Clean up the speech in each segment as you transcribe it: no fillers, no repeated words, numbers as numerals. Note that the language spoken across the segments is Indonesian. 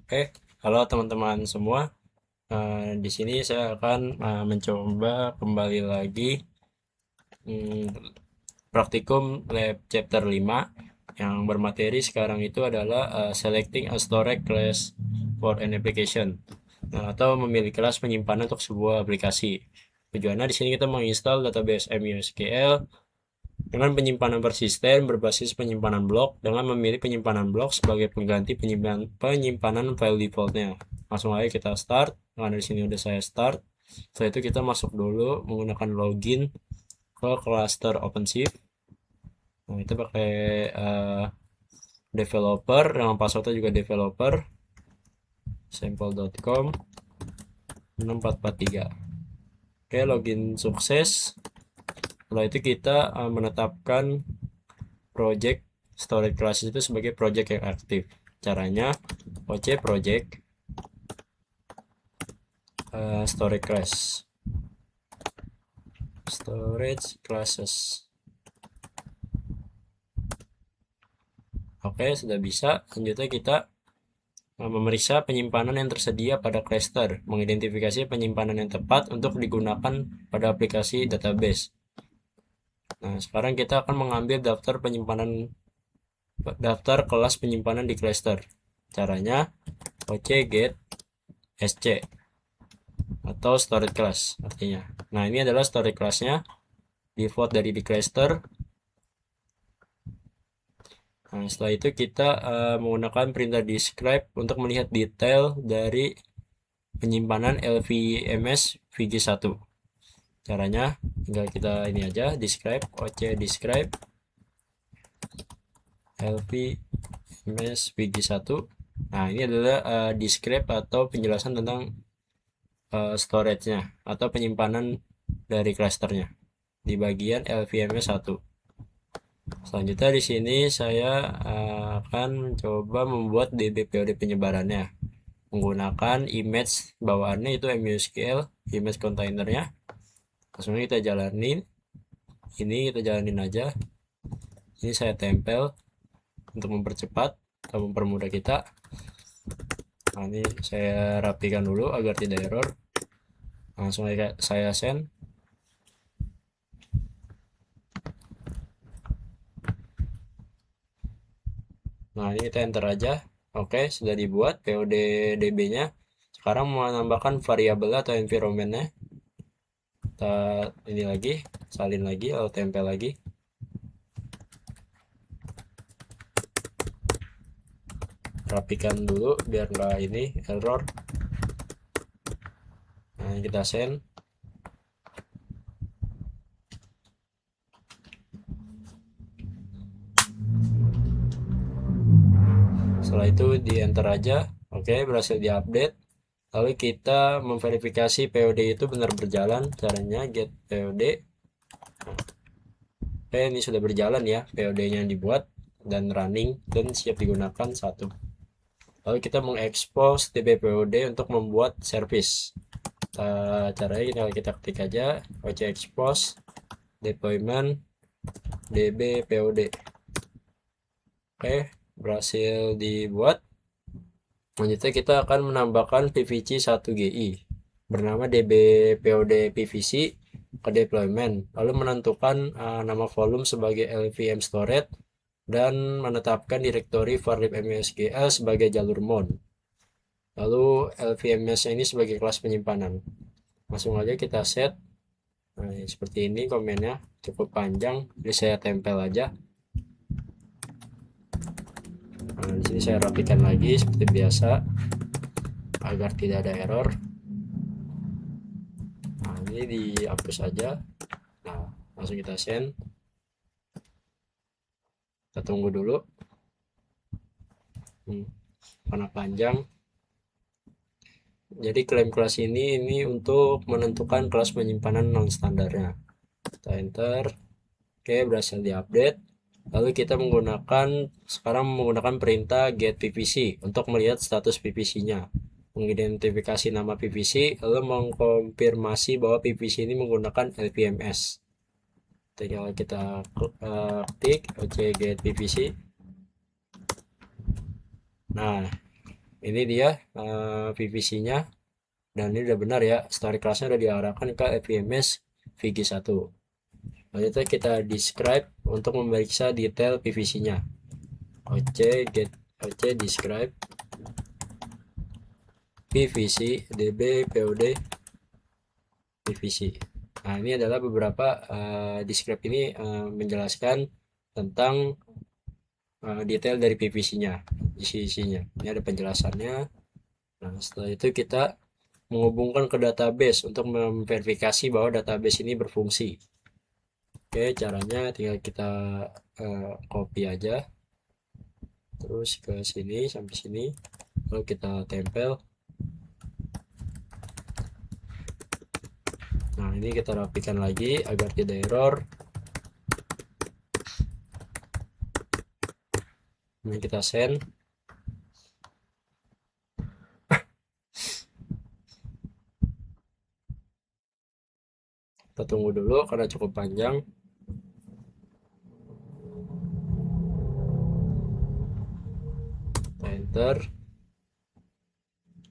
Oke, halo teman-teman semua. Di sini saya akan mencoba kembali lagi hmm, praktikum lab chapter 5 yang bermateri sekarang itu adalah selecting a storage class for an application. Atau memilih kelas penyimpanan untuk sebuah aplikasi. Tujuannya di sini kita menginstal database MySQL dengan penyimpanan persisten berbasis penyimpanan blok dengan memilih penyimpanan blok sebagai pengganti penyimpanan file defaultnya. Langsung aja kita start. Nah, dari sini udah saya start. Setelah itu kita masuk dulu menggunakan login ke cluster OpenShift. Nah, itu pakai uh, developer dengan passwordnya juga developer sample.com 6443. Oke, login sukses. Setelah itu kita menetapkan project storage class itu sebagai project yang aktif. Caranya oc project storage classes. Oke, sudah bisa. Selanjutnya kita memeriksa penyimpanan yang tersedia pada cluster, mengidentifikasi penyimpanan yang tepat untuk digunakan pada aplikasi database. Nah, sekarang kita akan mengambil daftar kelas penyimpanan di cluster. Caranya oc get sc atau storage class artinya. Nah, ini adalah storage classnya, default dari di cluster. Nah, setelah itu kita menggunakan perintah describe untuk melihat detail dari penyimpanan LVMS VG1. Caranya tinggal kita ini aja, describe oc describe LVMS VG1. Nah, ini adalah describe atau penjelasan tentang storage-nya atau penyimpanan dari clusternya di bagian LVMS1. Selanjutnya di sini saya akan coba membuat DB-POD penyebarannya menggunakan image bawaannya itu MySQL image containernya. Langsung kita jalanin, ini kita jalanin aja. Ini saya tempel untuk mempercepat atau mempermudah kita. Nah, ini saya rapikan dulu agar tidak error. Langsung saya send. Nah, ini kita enter aja. Oke, sudah dibuat POD DB-nya. Sekarang mau menambahkan variabel atau environment-nya. Kita ini lagi, salin lagi, lalu tempel lagi. Rapikan dulu biar nggak ini error. Nah, kita send. Setelah itu di enter aja. Oke, berhasil diupdate. Lalu kita memverifikasi POD itu benar berjalan. Caranya get POD. Oke, ini sudah berjalan ya POD-nya yang dibuat dan running dan siap digunakan satu. Lalu kita mengekspos db-POD untuk membuat service. Caranya kita ketik aja oc expose deployment db-POD. Oke, berhasil dibuat. Selanjutnya kita akan menambahkan PVC 1GI bernama db-POD PVC ke deployment, lalu menentukan nama volume sebagai LVM storage dan menetapkan direktori varlib MySQL sebagai jalur mount. Lalu LVMS ini sebagai kelas penyimpanan. Langsung aja kita set. Nah, seperti ini komennya cukup panjang, jadi saya tempel aja. Nah, di sini saya rapikan lagi seperti biasa agar tidak ada error. Nah, ini dihapus aja. Nah, langsung kita send. Kita tunggu dulu. Karena panjang. Jadi klaim kelas ini untuk menentukan kelas penyimpanan non standarnya. Kita enter. Oke, berhasil diupdate. Lalu kita sekarang menggunakan perintah get PVC untuk melihat status PVC-nya, mengidentifikasi nama PVC, lalu mengkonfirmasi bahwa PVC ini menggunakan LVMS. Tinggal kita klik oc get PVC. Nah, Ini dia PVC-nya, dan ini udah benar ya, story class-nya udah diarahkan ke FVMS VG1. Selanjutnya kita describe untuk memeriksa detail PVC-nya. oc describe PVC db POD PVC. Nah, ini adalah beberapa describe ini menjelaskan tentang detail dari PVC-nya, isi-isinya. Ini ada penjelasannya. Nah, setelah itu kita menghubungkan ke database untuk memverifikasi bahwa database ini berfungsi. Oke, caranya tinggal kita copy aja, terus ke sini sampai sini, lalu kita tempel. Nah, ini kita rapikan lagi agar tidak error. Ini kita send. Kita tunggu dulu karena cukup panjang. Kita enter.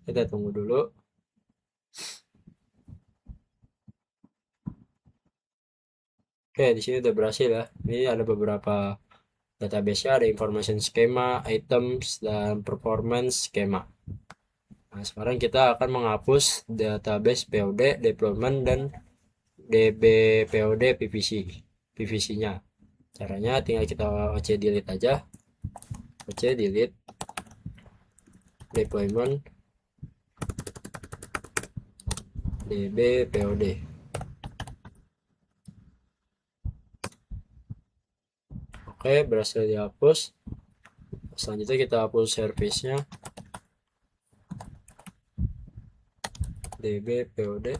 Kita tunggu dulu. Oke, di sini udah berhasil ya. Ini ada beberapa database-nya, ada information schema, items, dan performance schema. Nah, sekarang kita akan menghapus database POD, deployment, dan DB POD PVC-nya. Caranya tinggal kita OC delete aja. OC delete deployment DB POD. Oke, berhasil dihapus. Selanjutnya kita hapus service-nya. DB POD.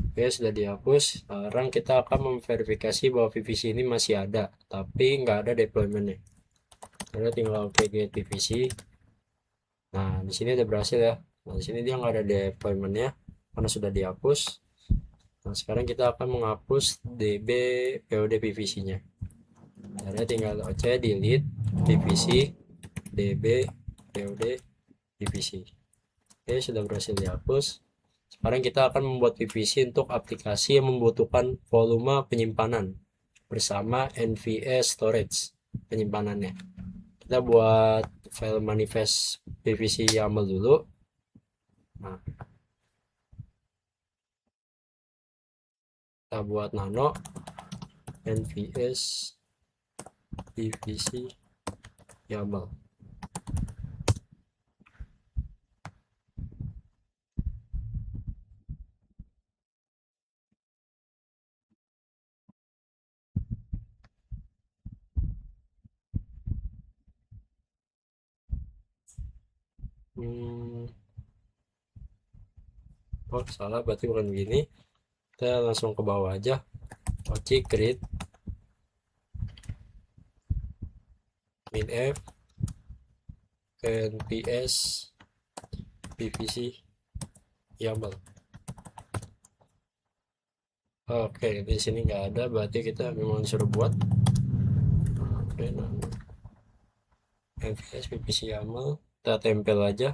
Oke, sudah dihapus. Sekarang kita akan memverifikasi bahwa PVC ini masih ada, tapi nggak ada deployment-nya. Kita tinggal create PVC. Nah, di sini udah berhasil ya. Nah, di sini dia nggak ada deployment-nya karena sudah dihapus. Nah, sekarang kita akan menghapus DB POD PVC-nya. Caranya tinggal OC delete PVC DB POD PVC. Oke, sudah berhasil dihapus. Sekarang kita akan membuat PVC untuk aplikasi yang membutuhkan volume penyimpanan bersama NVS storage penyimpanannya. Kita buat file manifest PVC YAML dulu. Nah, kita buat nano NVS PVC YAML. Oh, salah, berarti bukan begini. Kita langsung ke bawah aja. OC create minf nps PVC YAML. Oke, di sini nggak ada, berarti kita memang disuruh buat. Oke, nah, nps PVC YAML kita tempel aja.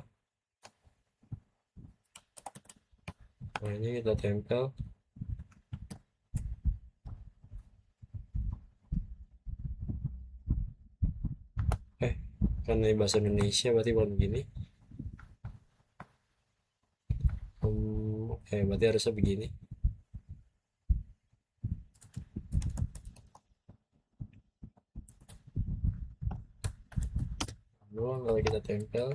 Nah, ini kita tempel. Karena ini bahasa Indonesia berarti bukan begini. Oke, berarti harusnya begini. Lalu kalau kita tempel,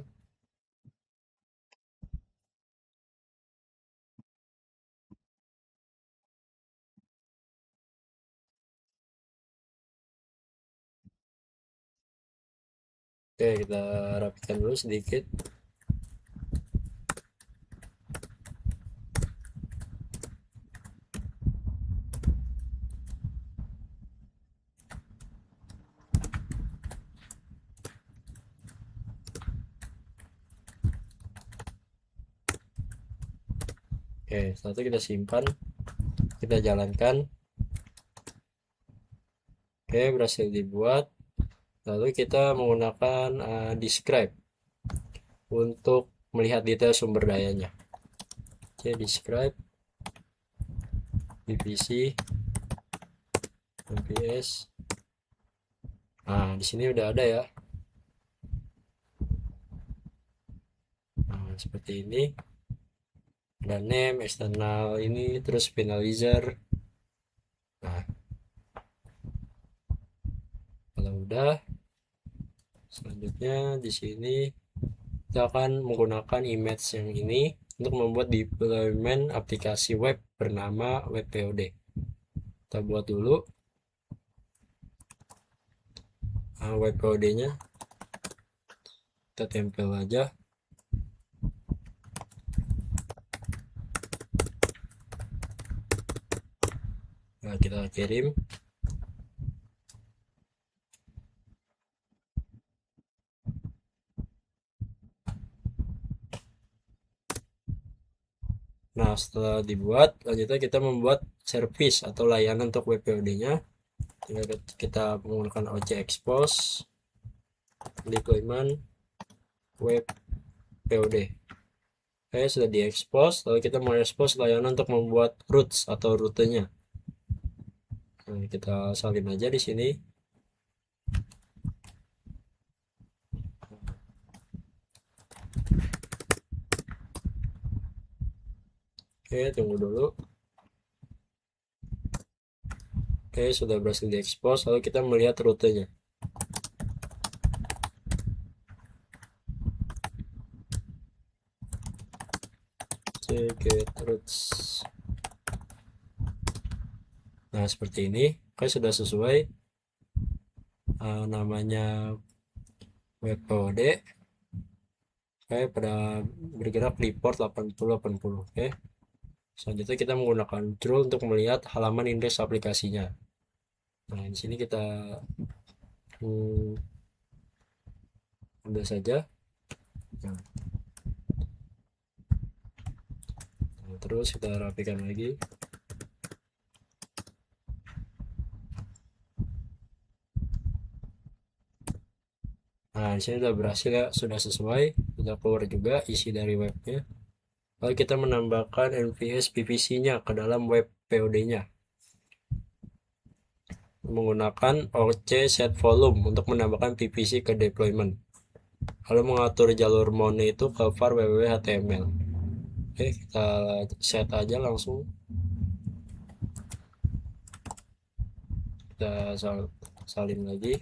oke, kita rapikan dulu sedikit. Oke, setelah itu kita simpan, kita jalankan. Oke, berhasil dibuat. Lalu kita menggunakan describe untuk melihat detail sumber dayanya. Oke, describe PVC MPS. Nah, di sini udah ada ya. Nah, seperti ini. Ada name, external ini, terus finalizer. Nah, kalau udah, selanjutnya di sini kita akan menggunakan image yang ini untuk membuat deployment aplikasi web bernama WebPOD. Kita buat dulu WebPOD-nya, kita tempel aja. Nah, kita kirim. Nah, setelah dibuat, lanjutnya kita membuat service atau layanan untuk WebPOD-nya. Kita menggunakan OC expose deployment WebPOD. Oke, sudah diekspos, lalu kita mau ekspos layanan untuk membuat routes atau rutenya. Nah, kita salin aja di sini. Oke, tunggu dulu. Oke, sudah berhasil diekspos, lalu kita melihat rutenya. Get routes. Nah, seperti ini. Oke, sudah sesuai. Namanya WebPOD. Oke, pada bergerak di port 8080. Oke. Selanjutnya kita menggunakan Joule untuk melihat halaman indeks aplikasinya. Nah, di sini kita ambil saja. Nah, terus kita rapikan lagi. Nah, di sini sudah berhasil ya, sudah sesuai, sudah keluar juga isi dari webnya. Lalu kita menambahkan NVS PVC-nya ke dalam web POD-nya menggunakan OC set volume untuk menambahkan PVC ke deployment. Lalu mengatur jalur mount itu ke var www.html. Oke, kita set aja langsung. Kita salin lagi.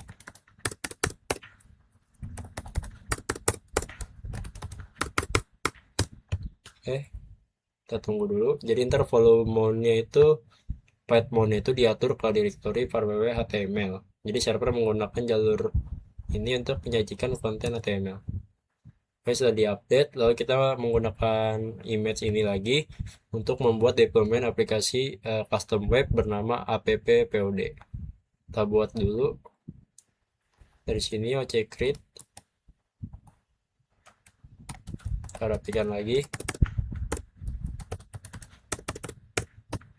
Oke, kita tunggu dulu. Jadi ntar volume mount-nya itu path mount itu diatur ke directory var www.html. Jadi server menggunakan jalur ini untuk menyajikan konten HTML. Oke, sudah diupdate, lalu kita menggunakan image ini lagi untuk membuat deployment aplikasi custom web bernama app.pod. Kita buat dulu dari sini OC create, kita rapikan lagi.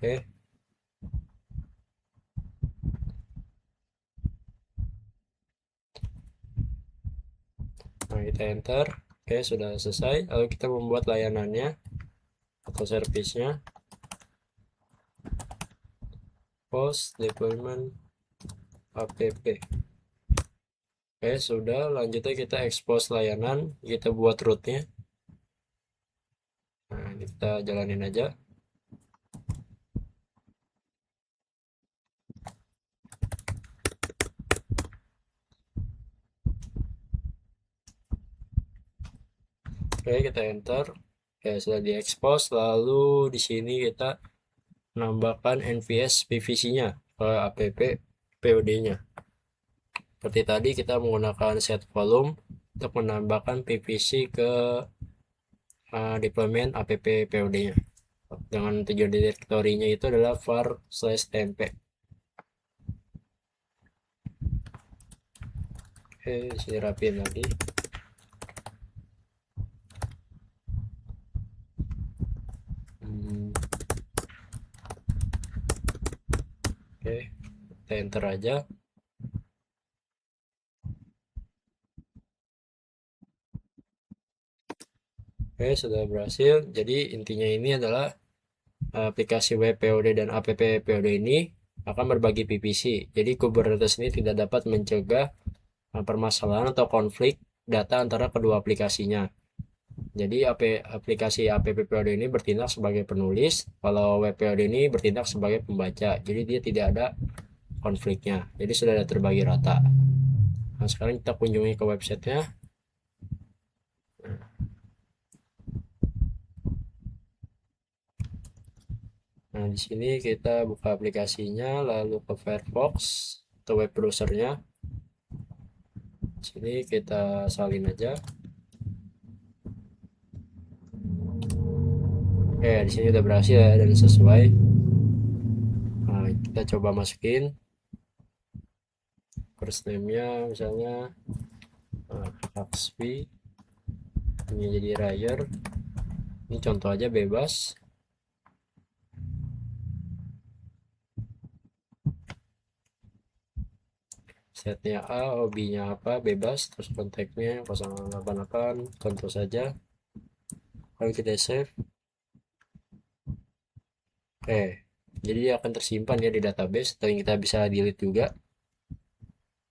Oke, nah kita enter. Oke, sudah selesai. Lalu kita membuat layanannya atau service-nya. Post deployment app. Oke, sudah. Lanjutnya kita expose layanan, kita buat root-nya. Nah, ini kita jalanin aja. Oke, kita enter. Oke, sudah diekspos. Lalu di sini kita menambahkan NVS PVC-nya ke app POD-nya. Seperti tadi kita menggunakan set volume untuk menambahkan PVC ke deployment app POD-nya. Dengan tujuan direktorinya itu adalah var/temp. Oke, saya rapiin lagi. Oke, kita enter aja. Oke, sudah berhasil. Jadi intinya ini adalah aplikasi WPOD dan app POD ini akan berbagi PVC. Jadi Kubernetes ini tidak dapat mencegah permasalahan atau konflik data antara kedua aplikasinya. Jadi aplikasi app POD ini bertindak sebagai penulis, kalau WPOD ini bertindak sebagai pembaca. Jadi dia tidak ada konfliknya. Jadi sudah terbagi rata. Nah, sekarang kita kunjungi ke websitenya. Nah, di sini kita buka aplikasinya, lalu ke Firefox atau web browsernya. Di sini kita salin aja. Oke, di sini udah berhasil ya dan sesuai. Nah, kita coba masukin first name-nya misalnya Haxby. Ini jadi Ryer. Ini contoh aja bebas. Setnya A, hobinya apa, bebas. Terus kontaknya 088, contoh saja. Kalau kita save, jadi dia akan tersimpan ya di database, atau kita bisa delete juga.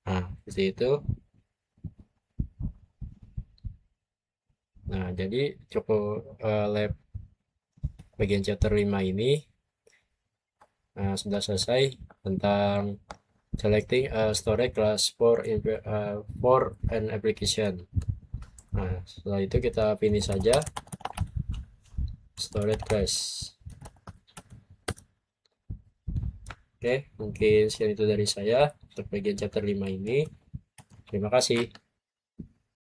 Nah, seperti itu. Nah, jadi cukup lab bagian chapter 5 ini sudah selesai tentang selecting a storage class for an application. Nah, setelah itu kita finish saja storage class. Oke, mungkin sekian itu dari saya untuk bagian chapter 5 ini. Terima kasih.